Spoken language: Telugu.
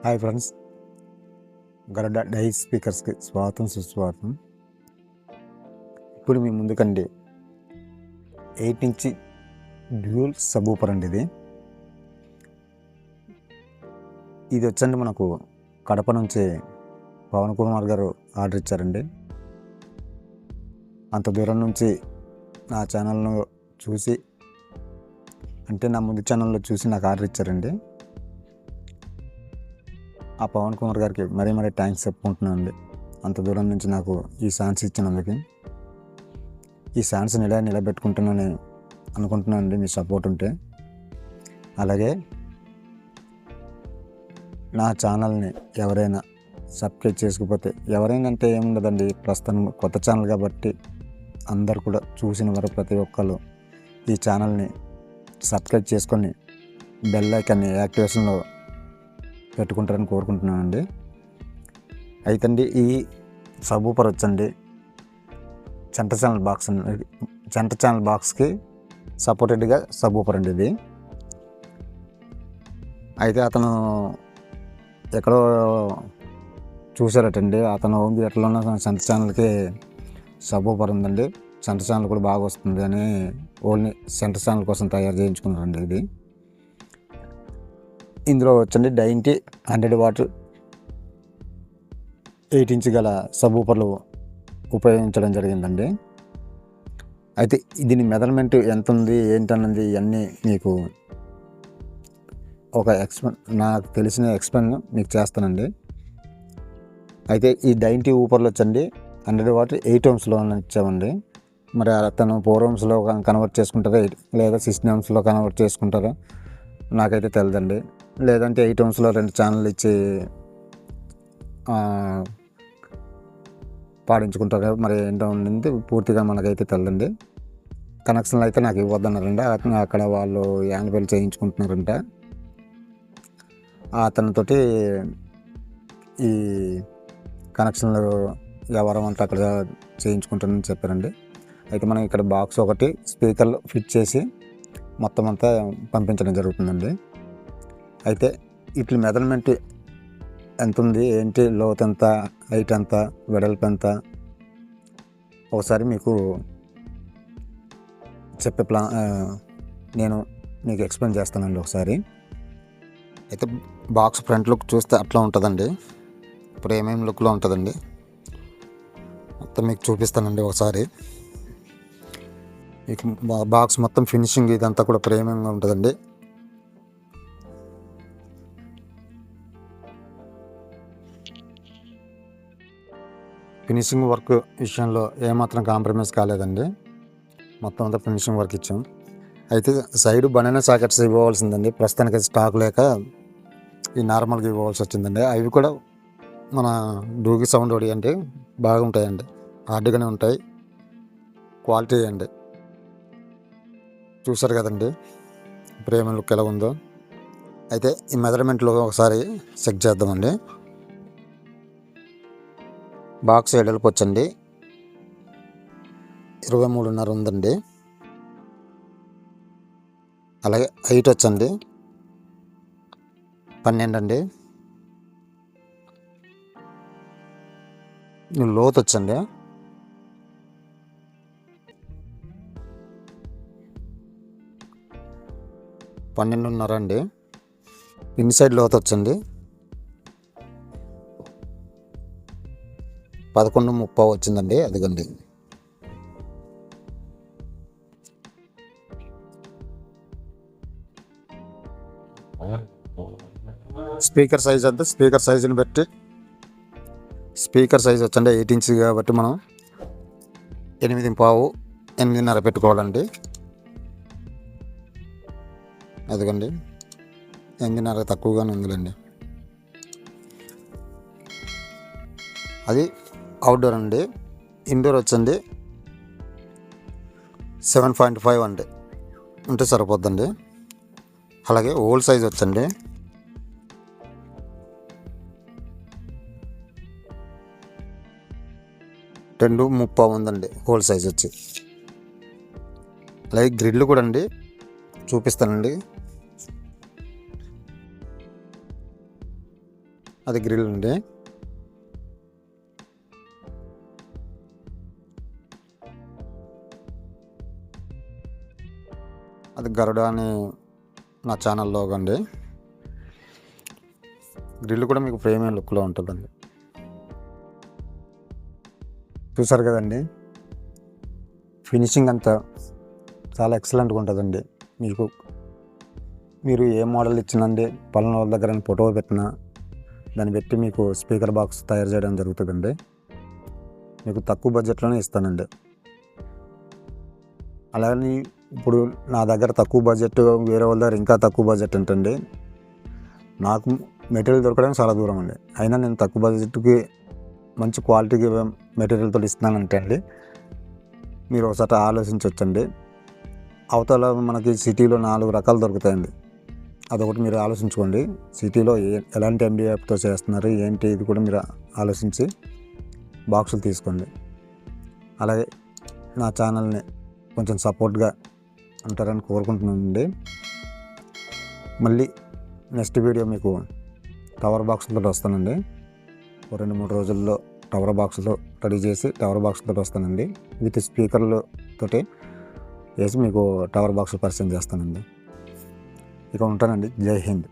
హాయ్ ఫ్రెండ్స్, గరుడ డై స్పీకర్స్కి స్వాగతం సుస్వాగతం. ఇప్పుడు మీ ముందుకండి 8 ఇంచ్ డ్యూయల్ సబూఫర్ అండి. ఇది వచ్చండి మనకు కడప నుంచి పవన్ కుమార్ గారు ఆర్డర్ ఇచ్చారండి. అంత దూరం నుంచి నా ఛానల్ను చూసి, అంటే నా ముందు ఛానల్లో చూసి నాకు ఆర్డర్ ఇచ్చారండి. ఆ పవన్ కుమార్ గారికి మరీ థ్యాంక్స్ చెప్పుకుంటున్నాను అండి. అంత దూరం నుంచి నాకు ఈ ఛాన్స్ ఇచ్చినందుకు. ఈ ఛాన్స్ని ఇలా నిలబెట్టుకుంటానని అనుకుంటున్నాను అండి, మీ సపోర్ట్ ఉంటే. అలాగే నా ఛానల్ని ఎవరైనా సబ్స్క్రైబ్ చేసుకోకపోతే, ఎవరైనా అంటే ఏముండదండి, ప్రస్తుతం కొత్త ఛానల్ కాబట్టి అందరు కూడా చూసిన వారు ప్రతి ఒక్కరు ఈ ఛానల్ని సబ్స్క్రైబ్ చేసుకొని బెల్ ఐకాన్ని యాక్టివేషన్లో పెట్టుకుంటారని కోరుకుంటున్నానండి. అయితే అండి, ఈ సబూఫర్ వచ్చండి సెంటర్ ఛానల్ బాక్స్కి సపోర్టెడ్గా సబూఫర్ అండి ఇది. అయితే అతను ఎక్కడో చూసారటండి, అతను హోమ్ థియేటర్లో ఉన్న సెంటర్ ఛానల్కి సబూఫర్ ఉందండి, సెంటర్ ఛానల్ కూడా బాగా వస్తుంది అని ఓన్లీ సెంటర్ ఛానల్ కోసం తయారు చేయించుకున్నారండి ఇది. ఇందులో వచ్చండి 100 వాట్ 8 ఇంచ్ గల సబూఫర్లు ఉపయోగించడం జరిగిందండి. అయితే దీని మెజర్మెంట్ ఎంత ఉంది ఏంటన్నది ఇవన్నీ మీకు ఒక నాకు తెలిసిన ఎక్స్ప్లెయిన్ మీకు చేస్తానండి. అయితే ఈ 90 ఊపర్లు వచ్చండి 100 వాట్ 8 ohmsలో ఇచ్చామండి. మరి అతను 4 ohmsలో కన్వర్ట్ చేసుకుంటారా లేదా 16 ohmsలో కన్వర్ట్ చేసుకుంటారా నాకైతే తెలియదండి. లేదంటే 8 ohmsలో 2 ఛానల్ ఇచ్చి పాడించుకుంటారా, మరి ఏంటో ఉండింది పూర్తిగా మనకైతే తెలియదండి. కనెక్షన్లు అయితే నాకు ఇవ్వద్దన్నారంట. అక్కడ వాళ్ళు యాన్యువల్ చేయించుకుంటున్నారంట. అతనితోటి ఈ కనెక్షన్లు వ్యవహారం అంతా అక్కడ చేయించుకుంటానని చెప్పారండి. అయితే మనం ఇక్కడ బాక్స్ ఒకటి స్పీకర్లు ఫిట్ చేసి మొత్తం అంతా పంపించడం జరుగుతుందండి. అయితే ఇట్ల మెజర్మెంట్ ఎంత ఉంది ఏంటి, లోత్ ఎంత, హైట్ ఎంత, వెడల్పు ఎంత, ఒకసారి మీకు చెప్పే నేను మీకు ఎక్స్ప్లెయిన్ చేస్తానండి ఒకసారి. అయితే బాక్స్ ఫ్రంట్ లుక్ చూస్తే అట్లా ఉంటుందండి. ఇప్పుడు ఏమేమి లుక్లో ఉంటుందండి మొత్తం మీకు చూపిస్తానండి ఒకసారి. మీకు బాక్స్ మొత్తం ఫినిషింగ్ ఇదంతా కూడా ప్రేమంగా ఉంటుందండి. ఫినిషింగ్ వర్క్ విషయంలో ఏమాత్రం కాంప్రమైజ్ కాలేదండి. మొత్తం అంతా ఫినిషింగ్ వర్క్ ఇచ్చాం. అయితే సైడ్ బనానా సాకెట్స్ ఇవ్వవలసిందండి, ప్రస్తుతానికి స్టాక్ లేక ఈ నార్మల్గా ఇవ్వవలసి వచ్చిందండి. అవి కూడా మన డూగి సౌండ్ ఒడి అంటే బాగుంటాయండి, హార్డ్గానే ఉంటాయి, క్వాలిటీ అండి. చూసారు కదండి ప్రేమ లుక్ ఎలా ఉందో. అయితే ఈ మెజర్మెంట్లో ఒకసారి చెక్ చేద్దామండి. బాక్స్ ఎడల్పు వచ్చండి 23.5 ఉందండి. అలాగే హైట్ వచ్చండి 12 అండి. లోతు వచ్చండి 12.5 అండి. ఇన్సైడ్ లోతు వచ్చండి 11.30 వచ్చిందండి. అదిగండి స్పీకర్ సైజ్ అంతా స్పీకర్ సైజుని బట్టి, స్పీకర్ సైజ్ వచ్చండి 8 ఇంచ్ కాబట్టి మనం 8.5 8.5 పెట్టుకోవాలండి. అదిగండి 8.5 తక్కువగానే ఉందిలేండి. అది అవుట్డోర్ అండి. ఇండోర్ వచ్చండి 7.5 అండి ఉంటే సరిపోద్దండి. అలాగే హోల్ సైజ్ వచ్చండి 2.30 ఉందండి హోల్ సైజ్ వచ్చి. అలాగే గ్రిల్ కూడా అండి చూపిస్తానండి. అది గ్రిల్ అండి. అది గరుడ అని నా ఛానల్ లోగో అండి. గ్రిల్ కూడా మీకు ప్రీమియం లుక్లో ఉంటుందండి. చూసారు కదండి, ఫినిషింగ్ అంతా చాలా ఎక్సలెంట్గా ఉంటుందండి. మీరు ఏ మోడల్ ఇచ్చినండి పలానా వాళ్ళ దగ్గర ఫోటో పెట్టినా దాన్ని పెట్టి మీకు స్పీకర్ బాక్స్ తయారు చేయడం జరుగుతుందండి. మీకు తక్కువ బడ్జెట్లోనే ఇస్తానండి. అలాగే ఇప్పుడు నా దగ్గర తక్కువ బడ్జెట్, వేరే వాళ్ళ దగ్గర ఇంకా తక్కువ బడ్జెట్ ఉంటుంది. నాకు మెటీరియల్ దొరకడం చాలా దూరం అండి. అయినా నేను తక్కువ బడ్జెట్కి మంచి క్వాలిటీకి మెటీరియల్తో ఇస్తున్నానంటే అండి, మీరు ఒకసారి ఆలోచించవచ్చండి. అవతల మనకి సిటీలో 4 రకాలు దొరుకుతాయండి. అదొకటి మీరు ఆలోచించుకోండి. సిటీలో ఎలాంటి MDFతో చేస్తున్నారు ఏంటి, ఇది కూడా మీరు ఆలోచించి బాక్సులు తీసుకోండి. అలాగే నా ఛానల్ని కొంచెం సపోర్ట్గా ఉంటారని కోరుకుంటున్నానండి. మళ్ళీ నెక్స్ట్ వీడియో మీకు టవర్ బాక్సులతో వస్తానండి. 2-3 రోజుల్లో టవర్ బాక్సులతో రెడీ చేసి టవర్ బాక్సులతో వస్తానండి. విత్ స్పీకర్లతోటి వేసి మీకు టవర్ బాక్సులు పరిచయం చేస్తానండి. ఇక ఉంటానండి. జై హింద్.